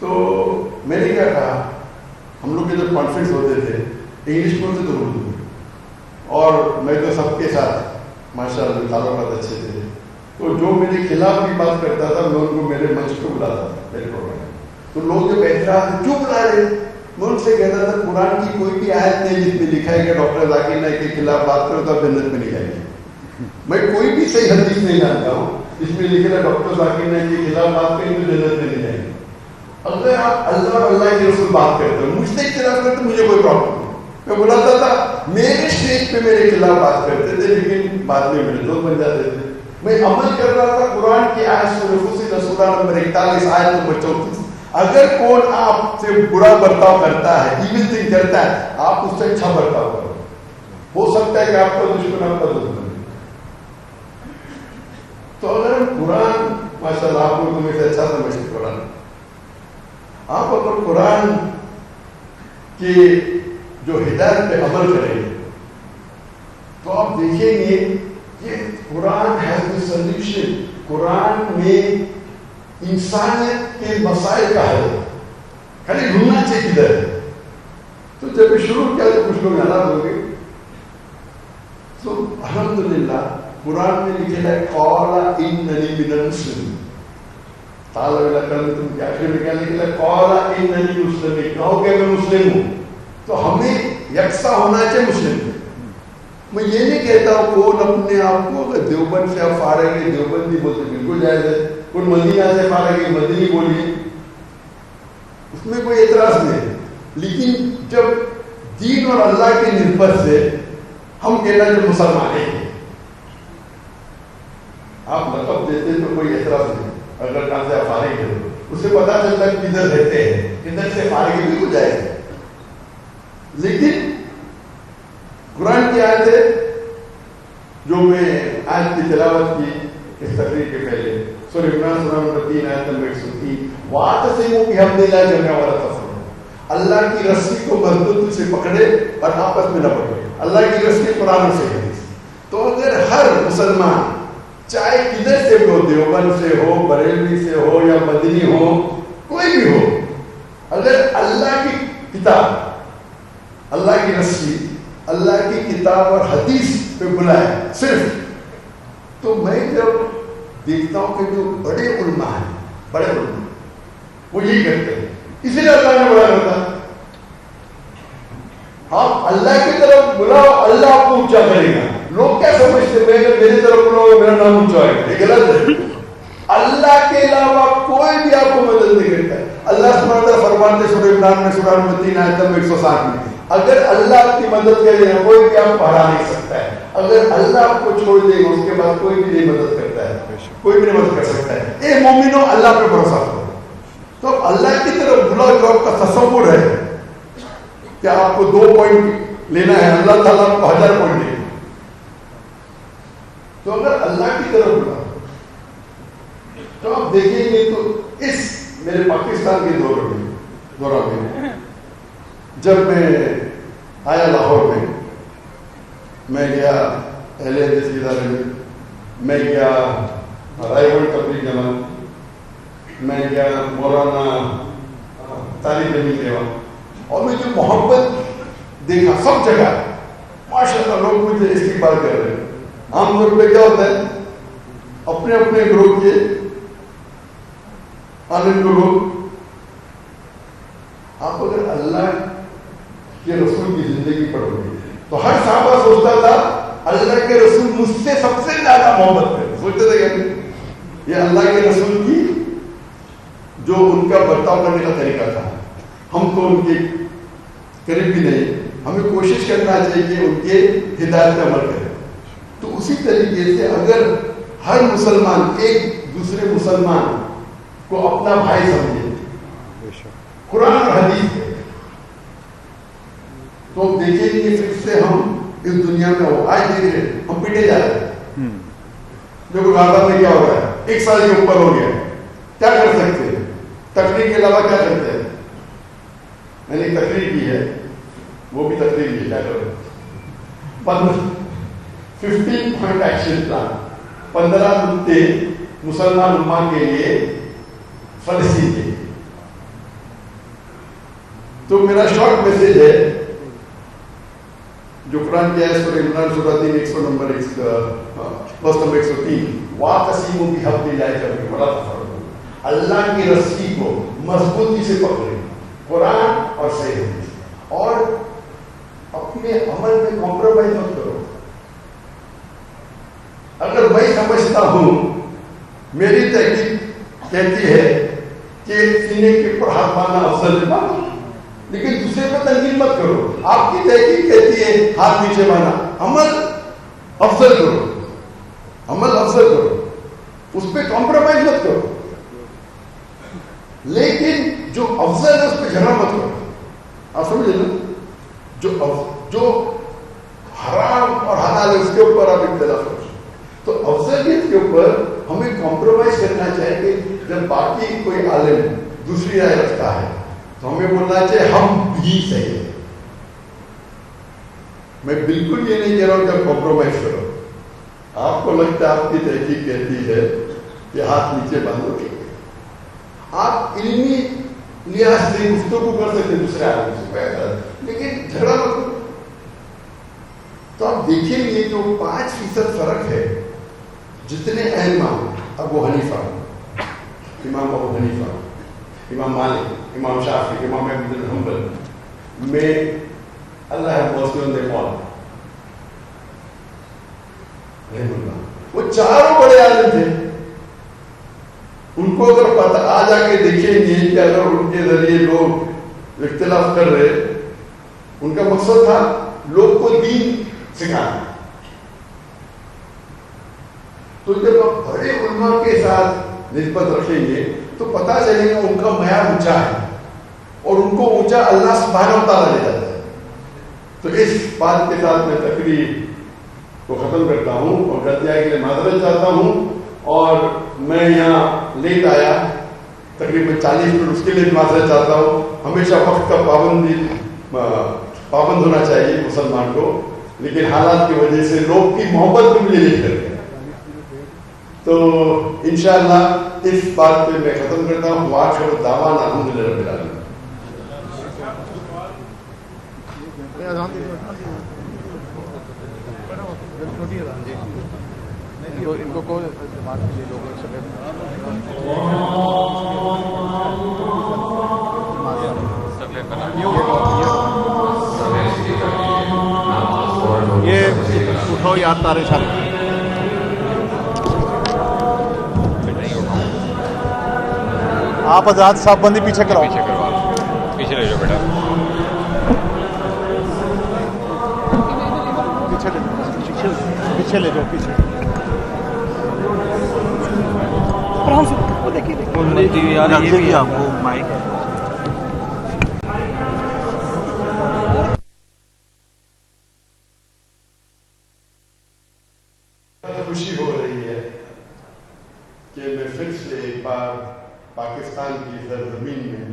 تو میں نے کیا کہا, ہم لوگ کے جب کانفرنس ہوتے تھے انگلش میں ہوتے تو اردو میں, اور میں تو سب کے ساتھ ماشاء اللہ تعلقات اچھے تھے, تو جو میرے خلاف بھی بات کرتا تھا میں ان کو میرے منچ پہ بلاتا تھا میرے پروگرام. تو لوگ جب اعتراض کیوں بلا رہے, میں ان سے کہتا تھا قرآن کی کوئی بھی آیت نہیں جس میں لکھا ہے کہ ڈاکٹر ذاکر نائک کے خلاف بات کرو تو آپ جنت میں نہیں جائیں گے. میں کوئی بھی صحیح حدیث نہیں جانتا ہوں جس میں لکھا ہے ڈاکٹر ذاکر نائک کے خلاف بات کریں تو جنت میں نہیں جائیں گے. اگر آپ اللہ اور اللہ کے رسول بات کرتے ہو, مجھ سے اختلاف کرتے مجھے کوئی پرابلم نہیں. میں بلاتا تھا, میرے اسٹیج پہ میرے خلاف بات کرتے تھے لیکن بعد میں میرے دوست بن جاتے تھے. میں عمل کر رہا تھا قرآن کی آیت سورہ فصلت سورہ نمبر 41 آیت نمبر 34. اگر کون آپ سے برا برتاؤ کرتا ہے, ایون تھنگ کرتا ہے, آپ اس سے اچھا برتاؤ کرو. ہو سکتا ہے کہ آپ کا دشمن آپ کا دشمن ہے. تو اگر ہم قرآن ماشاء اللہ آپ کو تمہیں سے اچھا سمجھتے قرآن, آپ اگر قرآن کی جو ہدایت پہ عمل کریں گے تو آپ دیکھیں گے کہ قرآن ہیز دی سولوشن. قرآن میں انسانیت کے مسائل کا حل ہے, خالی ڈھونڈنا چاہیے کدھر ہے. تو جب شروع کیا تو کچھ لوگ ناراض ہو گئے. تو الحمدللہ قرآن میں لکھا ہے قال اننی من المسلمین. تعالیٰ تم کے آخر میں کیا لکھا ہے, قال اننی مسلم, کہو کہ میں مسلم ہوں. تو ہمیں یکساں ہونا چاہیے مسلم. میں یہ نہیں کہتا ہوں کون اپنے آپ کو دیوبند سے آپ فارغ ہے دیوبندی بولتے بالکل جائز ہے, کون مدینہ سے فارغ ہے مدنی بولیے, اس میں کوئی اعتراض نہیں. لیکن جب دین اور اللہ کی نسبت سے ہم کہنا جو مسلمان ہیں, آپ لقب دیتے تو کوئی اعتراض نہیں. اگر کہاں سے آپ فارغ ہیں اس سے پتا چلتا ہے کدھر رہتے ہیں, کدھر سے فارغ ہے, بالکل جائز ہے. لیکن قرآن کی آیت ہے جو میں آج کی تلاوت کی اس تقریر کے پہلے, سورہ عمران سورہ نمبر 3 آیت نمبر 103, وَاعْتَصِمُوا بِحَبْلِ اللَّهِ جَمِيعًا وَلَا تَفَرَّقُوا. اللہ کی رسی کو مضبوطی سے پکڑے اور آپس میں نہ پکڑے. اللہ کی رسی قرآن سے حدیث. تو اگر ہر مسلمان چاہے کدھر سے ہو, دیوبند سے ہو, بریلوی سے ہو یا مدنی ہو, کوئی بھی ہو, اگر اللہ کی کتاب, اللہ کی رسی, اللہ کی کتاب اور حدیث پہ بلائے صرف, تو میں جب دیکھتا ہوں کہ جو بڑے علماء ہیں, بڑے علماء وہ یہی کرتے ہیں, اسی لیے اللہ نے بڑا کرتا. آپ اللہ کی طرف بلاؤ, اللہ آپ کو اونچا کرے گا. لوگ کیا سمجھتے ہیں کہ میری طرف بلاؤ میرا نام اونچا ہوگا, یہ غلط ہے. اللہ کے علاوہ کوئی بھی آپ کو مدد نہیں کرتا ہے. اللہ سبحانہ و تعالیٰ فرماتے ہیں سورہ عمران میں سورہ نمبر 3 آیت نمبر 160 میں, اگر اللہ آپ کی مدد کرے گا کوئی بھی آپ کو ہرا نہیں سکتا ہے. اگر اللہ آپ کو چھوڑ دے گا اس کے بعد کوئی بھی نہیں مدد کرتا ہے, کوئی بھی نہیں مدد کر سکتا ہے. اے مومنو, اللہ پہ بھروسہ کرو. تو اللہ کی طرف بلاؤ. جو آپ کا تصور ہے کہ آپ کو 2 پوائنٹ لینا ہے, اللہ تعالیٰ آپ کو 1000 پوائنٹ دے گا. تو اگر اللہ کی طرف بلاؤ تو آپ دیکھیں گے. تو اس میرے پاکستان کے دورہ میں جب میں آیا لاہور میں گیا اہل حدیث کے ادارے میں گیا رائے گڑھ تبلیغ جماعت, میں گیا مولانا طالب علم دیوا, اور میں جو محبت دیکھا سب جگہ ماشاء اللہ لوگ مجھے استقبال کر رہے ہیں. عام طور پہ کیا ہوتا ہے, اپنے اپنے گروہ کے عالم کو لوگ, آپ اگر اللہ کے رسول کی زندگی پڑھو گے تو ہر صحابہ سوچتا تھا اللہ کے رسول مجھ سے سب سے زیادہ محبت کرے. سوچتے تھے کہ یہ اللہ کے رسول کی جو ان کا برتاؤ کرنے کا طریقہ تھا, ہم تو ان کے قریب بھی نہیں, ہمیں کوشش کرنا چاہیے کہ ان کے ہدایت پہ عمل کریں. تو اسی طریقے سے اگر ہر مسلمان ایک دوسرے مسلمان کو اپنا بھائی سمجھے, قرآن اور حدیث ہے, تو ہم دیکھیں گے پھر سے ہم اس دنیا میں ہو. آج دیکھ رہے ہم پیٹے جا رہے ہیں. دیکھو غازہ میں کیا ہو رہا ہے, 1 سال کے اوپر ہو گیا, کیا کر سکتے ہیں, تقریر کے علاوہ کیا کرتے ہیں. میں نے ایک تقریر کی ہے, وہ بھی تقریر کی, کیا کرو 15 پوائنٹ ایکشن پلان, 15 نقطے مسلمان امت کے لیے فلسطین کے. تو میرا شارٹ میسج ہے جو قرآن کی آیت سورہ عمران سورہ 3 100 نمبر 103 وَاعْتَصِمُوا بِحَبْلِ اللَّهِ جَمِيعًا وَلَا تَفَرَّقُوا، اللہ کی رسی کو مضبوطی سے پکڑیں، قرآن اور صحیح حدیث، اور اپنے عمل میں کمپرومائز مت کرو۔ اگر میں سمجھتا ہوں، میری تحقیق کہتی ہے کہ سینے کے اوپر ہاتھ مارنا افضل ہے، لیکن دوسرے پہ تنقید مت کرو۔ آپ کی تحقیق کہتی ہے ہاتھ نیچے مارنا، عمل افضل کرو، عمل افضل کرو، اس پہ کمپرومائز مت کرو، لیکن جو افضل ہے اس پہ جھگڑا مت کرو۔ آپ سمجھے نا؟ جو حرام اور حلال ہے اس کے اوپر آپ اختلاف کرو۔ تو افضلیت کے اوپر ہمیں کمپرومائز کرنا چاہیے کہ جب باقی کوئی عالم دوسری رائے رکھتا ہے تو ہمیں بولنا چاہیے ہم بھی صحیح ہیں۔ میں بالکل یہ نہیں کہہ رہا ہوں کہ کمپرومائز کرو۔ آپ کو لگتا ہے آپ کی تحقیق کہتی ہے کہ ہاتھ نیچے باندھو، آپ علمی لحاظ سے گفتگو کر سکتے دوسرے عالم سے بہتر، لیکن جھگڑا مت کرو۔ تو آپ دیکھیں گے جو 5% فرق ہے، جتنے ائمہ ابو حنیفہ، امام ابو حنیفہ، امام مالک، امام شافعی، امام احمد بن حنبل میں اللہ ہے وہ چاروں بڑے عالم تھے۔ ان کو اگر پتہ آ جا کے دیکھیں گے کہ اگر ان کے ذریعے لوگ اختلاف کر رہے، ان کا مقصد تھا لوگ کو دین سکھانا، تو جب آپ بڑے علماء کے ساتھ نسبت رکھیں گے تو پتہ چلے گا ان کا معیار اونچا ہے، اور ان کو اونچا اللہ سبحانہ و تعالیٰ لے جاتا ہے۔ تو اس بات کے ساتھ میں تقریر کو ختم کرتا ہوں اور غلطیاں کے لیے معذرت چاہتا ہوں، اور میں یہاں لیٹ آیا تقریباً 40 منٹ، اس کے لیے معذرت چاہتا ہوں۔ ہمیشہ وقت کا پابند ہونا چاہیے مسلمان کو، لیکن حالات کی وجہ سے لوگ کی محبت بھی مجھے نہیں کرتے، تو انشاءاللہ اس بات پہ میں ختم کرتا ہوں۔ وآخر دعوانا الحمدللہ رب العالمین۔ یہ اٹھو یاد تارے شاہ آپ حضرات صاحب بندی پیچھے کراؤ، پیچھے لے جاؤ بیٹا، پیچھے لے جاؤ، پیچھے آپ کو مائک خوشی ہو رہی ہے کہ میں پھر سے ایک بار پاکستان کی سرزمین میں،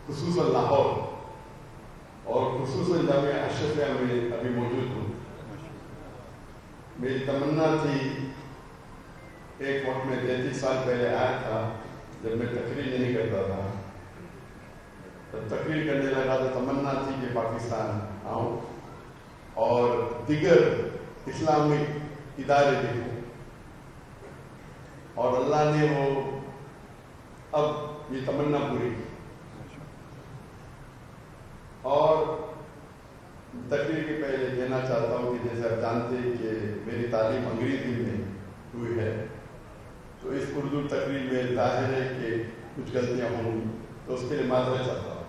خصوصاً لاہور اور خصوصاً جامعہ اشرفیہ میں ابھی موجود ہوں۔ میری تمنا تھی، ایک وقت میں 33 سال پہلے آیا تھا جب میں تقریر نہیں کرتا تھا، جب تقریر کرنے لگا تو تمنا تھی کہ پاکستان آؤں اور دیگر اسلامک ادارے دیکھوں، اور اللہ نے وہ اب یہ تمنا پوری کی۔ اور تقریر کے پہلے کہنا چاہتا ہوں کہ جیسے آپ جانتے ہیں کہ میری تعلیم انگریزی میں ہوئی ہے، تو اس اردو تقریر میں ظاہر ہے کہ کچھ غلطیاں ہوں گی، تو اس کے لیے معذرت چاہتا ہوں۔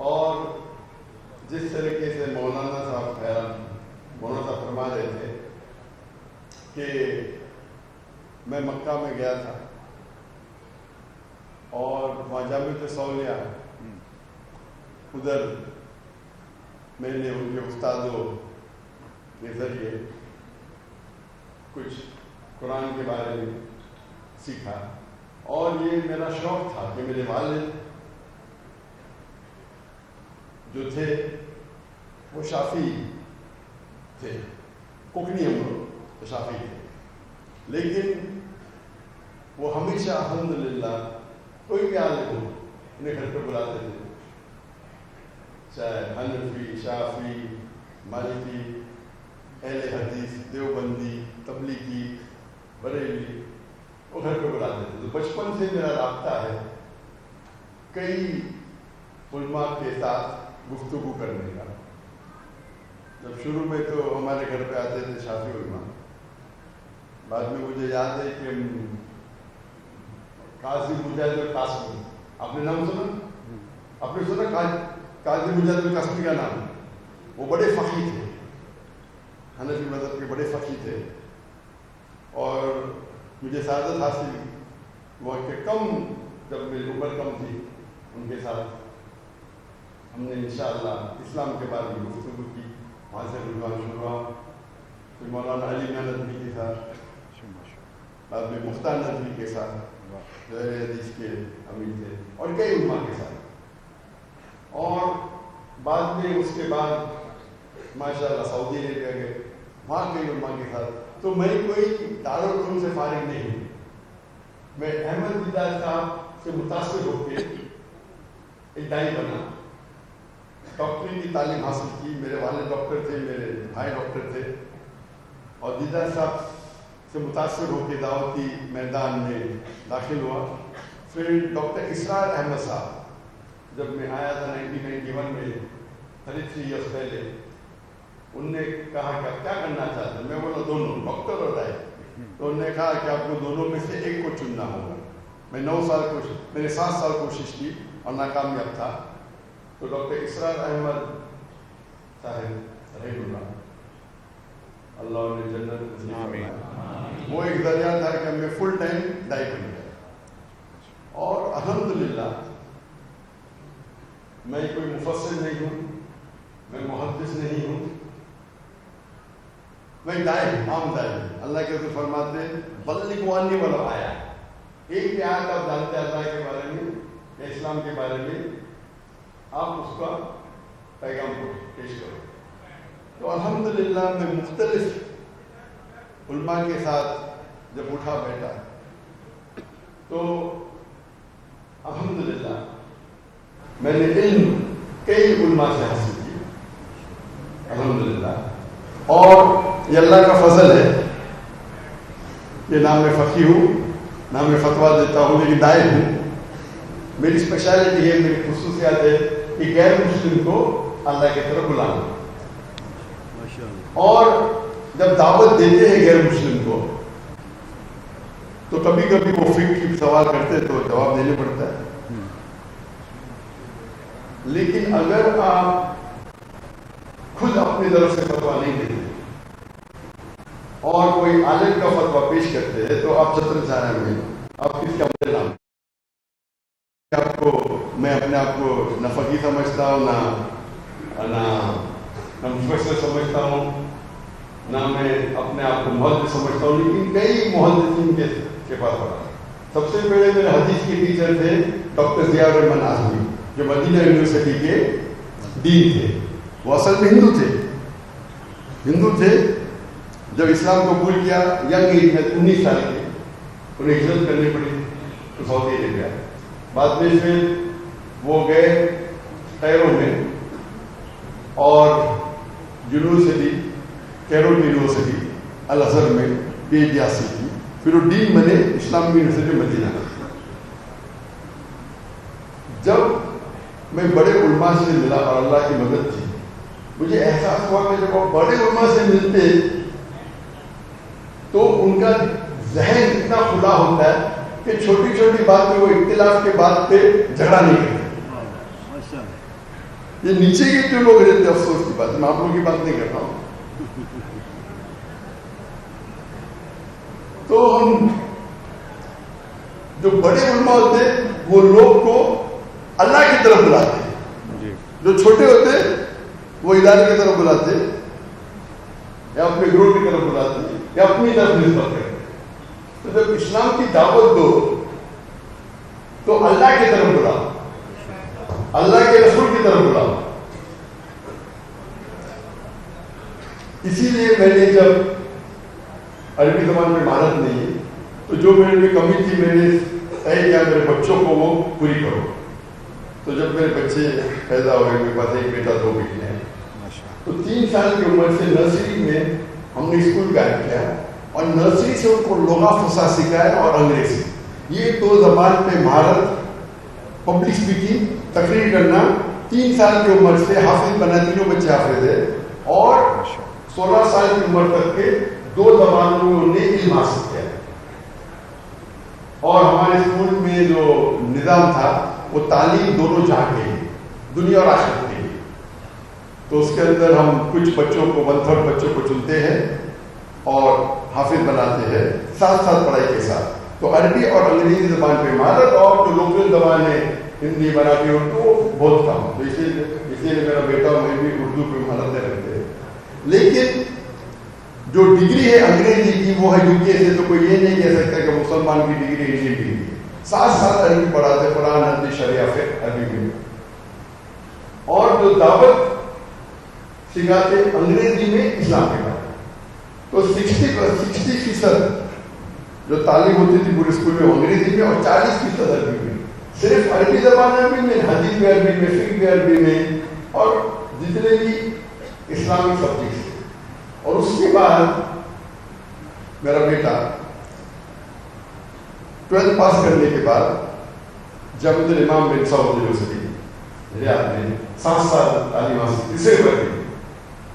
اور جس طریقے سے مولانا صاحب فرما رہے تھے کہ میں مکہ میں گیا تھا اور وہاں جامعہ سعودیہ، ادھر میں نے ان کے استادوں کے ذریعے کچھ قرآن کے بارے میں سیکھا، اور یہ میرا شوق تھا کہ میرے والد جو تھے وہ شافعی تھے، کوکنی امر شافعی تھے، لیکن وہ ہمیشہ الحمدللہ کوئی بھی عالم ہو انہیں گھر پہ بلاتے تھے، چاہے حنفی، شافعی، مالکی، اہل حدیث، دیوبندی، تبلیغی، بریلوی، وہ گھر پہ بلاتے تھے. تو بچپن سے میرا رابطہ ہے کئی علماء کے ساتھ گفتگو کرنے کا. جب شروع میں تو ہمارے گھر پہ آتے تھے شافعی علماء، بعد میں مجھے یاد ہے کہ قاضی مجاہد القاسمی، آپ نے نام سنا؟ آپ نے سنا قاضی مجاہد القاسمی کا نام؟ وہ بڑے فقیہ تھے، حنفی مذہب کے بڑے فقیہ تھے، اور مجھے سعادت حاصل ہوا کہ جب میری عمر کم تھی ان کے ساتھ ہم نے انشاءاللہ اسلام کے بارے میں گفتگو کی. وہاں سے رجوع شروع ہوا. پھر مولانا علی میاں ندوی کے ساتھ، بعد میں مختار ندوی کے ساتھ جو حدیث کے امیر تھے، اور کئی علماء کے ساتھ. اور بعد میں اس کے بعد ماشاءاللہ سعودی عربیہ گئے، وہاں کئی علماء کے ساتھ. تو میں کوئی دارالعلوم سے فارغ نہیں ہوں. میں احمد دیدار صاحب سے متاثر ہو کے ایک دائی بنا، ڈاکٹری کی تعلیم حاصل کی. میرے والد ڈاکٹر تھے، میرے بھائی ڈاکٹر تھے، اور دیدار صاحب سے متاثر ہو کے دعوتی میدان میں داخل ہوا. پھر ڈاکٹر اسرار احمد صاحب جب میں آیا تھا 1991 میں، 33 ایئرس پہلے، انہوں نے کہا کہ آپ کیا کرنا چاہتے ہیں؟ میں بولا دونوں، ڈاکٹر اور دائی. تو انہوں نے کہا کہ آپ کو دونوں میں سے ایک کو چننا ہوگا. میں 7 سال کوشش کی اور ناکامیاب تھا. تو ڈاکٹر اسرار احمد صاحب رحم اللہ نے جنت نصیب فرمائے، وہ ایک ذریعہ تھا کہ میں فل ٹائم دائی بن گیا. اور الحمدللہ میں کوئی مفسر نہیں ہوں، میں محدث نہیں ہوں، میں دائی ہوں، عام دائی ہوں. اللہ کے رسول فرماتے ہیں بلغ عنی ولو آیا، ایک بھی آیت آپ جانتے ہیں اللہ کے بارے میں یا اسلام کے بارے میں، آپ اس کا پیغام کو پیش کرو. تو الحمدللہ میں مختلف علماء کے ساتھ جب اٹھا بیٹھا تو الحمدللہ میں نے علم کئی علماء سے حاصل کیا الحمدللہ. اور یہ اللہ کا فضل ہے کہ نہ میں فقیہ ہوں، نہ میں فتویٰ دیتا ہوں، لیکن داعی ہوں. میری اسپیشلٹی ہے، میری خصوصیات ہے کہ غیر مسلم کو اللہ کی طرف بلانا. اور جب دعوت دیتے ہیں غیر مسلم کو تو کبھی کبھی وہ فقہ کی سوال کرتے تو جواب دینے پڑتا ہے. لیکن اگر آپ خود اپنی طرف سے فتویٰ نہیں دیتے اور کوئی عالم کا فتویٰ پیش کرتے ہیں تو آپ چتر چارے میں آپ کس کا مدد نام آپ کو، میں اپنے آپ کو نہ فقیہ سمجھتا ہوں، نہ مفسر سمجھتا ہوں، نہ میں اپنے آپ کو محدث سمجھتا ہوں. لیکن کئی محدثین کے پاس پڑھا. سب سے پہلے میرے حدیث کے ٹیچر تھے ڈاکٹر ضیاء الرحمن اعظمی، جو مدینہ یونیورسٹی کے ڈین تھے. وہ اصل میں ہندو تھے. جب اسلام قبول کیا ینگ ایج میں 19 سال کے، انہیں ہجرت کرنی پڑی تو سعودی عربیہ. بعد میں پھر وہ گئے کیرو میں اور یونیورسٹی کیرو یونیورسٹی الازہر میں پی ایچ ڈی حاصل کی. پھر وہ ڈین بنے اسلامی یونیورسٹی مدینہ. جب میں بڑے علماء سے ملا اور اللہ کی مدد کی، مجھے احساس ہوا کہ جب وہ بڑے علماء سے ملتے تو ان کا ذہن اتنا کھلا ہوتا ہے کہ چھوٹی چھوٹی بات میں وہ اختلاف کے بات پہ جھگڑا نہیں کرتے. یہ نیچے کے جو لوگ رہتے ہیں، افسوس کی بات، میں آپ لوگوں کی بات نہیں کر رہا ہوں. تو ہم جو بڑے علماء ہوتے وہ لوگ کو اللہ کی طرف بلاتے، جو چھوٹے ہوتے وہ ادارے کی طرف بلاتے یا اپنے گروہ کی طرف بلاتے یا اپنی طرف نسبت کرتے. تو جب اسلام کی دعوت دو تو اللہ کی طرف بلاؤ، اللہ کے رسول کی طرف بلاؤ. اسی لیے میں نے جب عربی زبان میں مہارت نہیں ہے تو جو میرے لیے کمی تھی میں نے طے کیا میرے بچوں کو وہ پوری کرو. تو جب میرے بچے پیدا ہوئے، میرے پاس ایک بیٹا 2 بیٹیاں ہیں، تو 3 سال کی عمر سے نرسری میں ہم نے اسکول قائم کیا اور نرسری سے ان کو لغہ فصاحت سکھایا اور انگریزی، یہ 2 زبان پہ مہارت، پبلک اسپیکنگ، تقریر کرنا 3 سال کی عمر سے حافظ بنا، تینوں بچے حافظ ہیں، اور 16 سال کی عمر تک کے 2 زبانوں میں انہوں نے علم حاصل کیا. اور ہمارے اسکول میں جو نظام تھا وہ تعلیم دونوں جہاں کے لیے، دنیا اور آخرت کے لیے. تو اس کے اندر ہم کچھ بچوں کو 1/3 بچوں کو چنتے ہیں اور حافظ بناتے ہیں ساتھ ساتھ پڑھائی کے ساتھ. تو عربی اور انگریزی زبان پہ مہارت، اور جو لوکل زبان ہے ہندی مراٹھی اردو بہت کم. تو اسی لیے میرا بیٹا اور میں بھی اردو پہ مہارتیں رکھتے ہیں. لیکن جو ڈگری ہے انگریزی کی وہ ہے UK سے، تو کوئی یہ نہیں کہہ سکتا کہ مسلمان کی ڈگری انڈین ڈگری ہے. ساتھ ساتھ عربی پڑھاتے، قرآن، حدیث، شریعہ، فقہ عربی میں، اور جو دعوت سکھاتے انگریزی میں، اسلام کے بارے. تو 60% جو تعلیم ہوتی تھی پورے اسکول میں انگریزی میں، اور 40% عربی میں. صرف عربی زبان عربی میں، حدیث بھی عربی میں، فقہ بھی عربی میں، اور جتنے بھی اسلامک سبجیکٹس. اور اس کے بعد میرا بیٹا 12 پاس کرنے کے بعد جامعۃ الامام بن سعود یونیورسٹی ریاض میں 7 سال تعلیم حاصل کی، صرف عربی،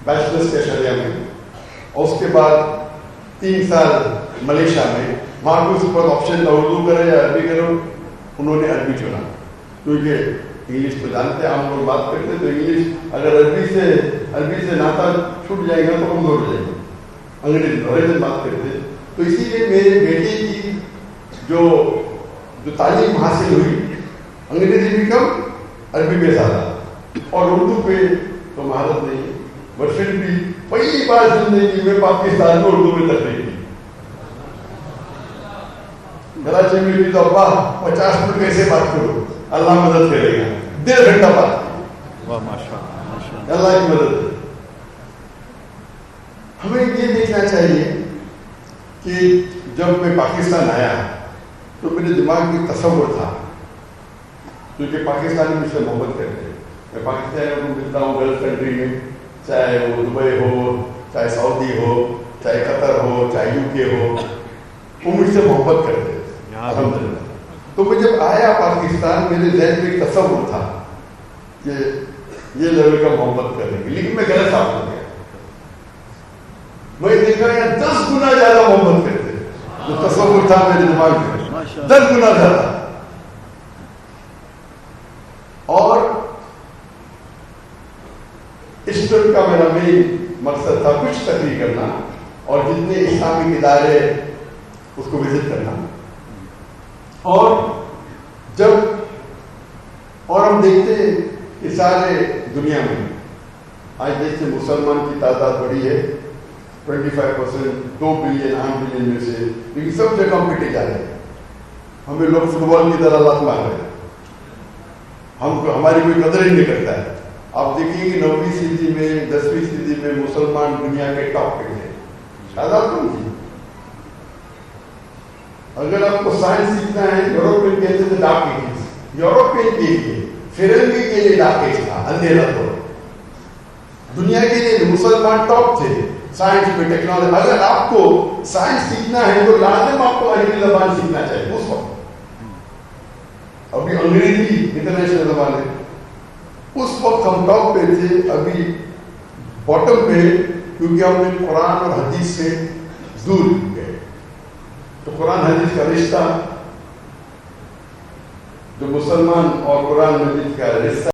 بیچلرس کے شریعہ میں. اور اس کے بعد 3 سال ملیشیا میں، وہاں کو اس پر آپشن تھا اردو کرے یا عربی کرو، انہوں نے عربی چنا، کیونکہ انگلش تو جانتے ہیں، ہم لوگ بات کرتے تو انگلش اگر عربی سے ناتا چھوٹ جائے گا تو کمزور ہو جائے گا، انگریزی بات کرتے. تو اسی لیے میرے بیٹے کی جو تعلیم حاصل ہوئی، انگریزی بھی کم، عربی میں زیادہ، اور اردو پہ تو مہارت نہیں. بٹ پھر بھی پہلی بار زندگی میں پاکستان میں اردو میں تقریر کی. کراچی میں بھی تو ابا 50 منٹ کیسے بات کرو، اللہ مدد کرے گا، 1.5 گھنٹہ بات کی. اللہ کی مدد ہے. ہمیں یہ دیکھنا چاہیے کہ جب میں پاکستان آیا تو میرے دماغ میں تصور تھا، کیونکہ پاکستانی مجھ سے محبت کرتے ہیں. میں پاکستانی کو ملتا ہوں گلف کنٹری میں، چاہے وہ دبئی ہو، چاہے سعودی ہو، چاہے قطر ہو، چاہے UK ہو، وہ مجھ سے محبت کرتے ہیں الحمدللہ. تو میں جب آیا پاکستان، میرے ذہن میں ایک تصور تھا کہ یہ لیول کا محبت کریں گے، لیکن میں غلط ثابت ہو گیا. میں دیکھا یہاں 10 گنا زیادہ محبت کرتے ہیں، جو تصور تھا میرے دماغ میں 10 گنا زیادہ. اور اس ٹرپ کا میرا مین مقصد تھا کچھ تقریر کرنا اور جتنے اسلامک ادارے اس کو وزٹ کرنا. اور ہم دیکھتے کہ سارے دنیا میں آج دیکھتے مسلمان کی تعداد بڑی ہے، 25%، 2 بلین 8 بلین میں سے، لیکن سب جگہ ہم پٹے جا رہے ہیں. ہمیں لوگ فٹ بال کی طرح لات مار رہے ہیں، ہماری کوئی قدر ہی نہیں کرتا ہے. آپ دیکھیں کہ 9ویں صدی میں 10ویں صدی میں مسلمان دنیا کے ٹاپ پہ تھے. تعداد کم تھی. اگر آپ کو سائنس سیکھنا ہے، یوروپین کہتے تھے ڈارک ایجز، یوروپین کے لیے، فرنگی کے لیے ڈارک ایج تھا، اندھیرا دور. دنیا کے لیے مسلمان ٹاپ تھے سائنس میں، ٹیکنالوجی. اگر آپ کو سائنس سیکھنا ہے تو لازم آپ کو عربی زبان سیکھنا چاہیے. اس وقت ابھی انگریزی انٹرنیشنل زبان ہے، اس وقت ہم ٹاپ پہ تھے، ابھی باٹم پہ، کیونکہ ہم نے قرآن اور حدیث سے دور گئے. تو قرآن حدیث کا رشتہ، جو مسلمان اور قرآن مجید کا رشتہ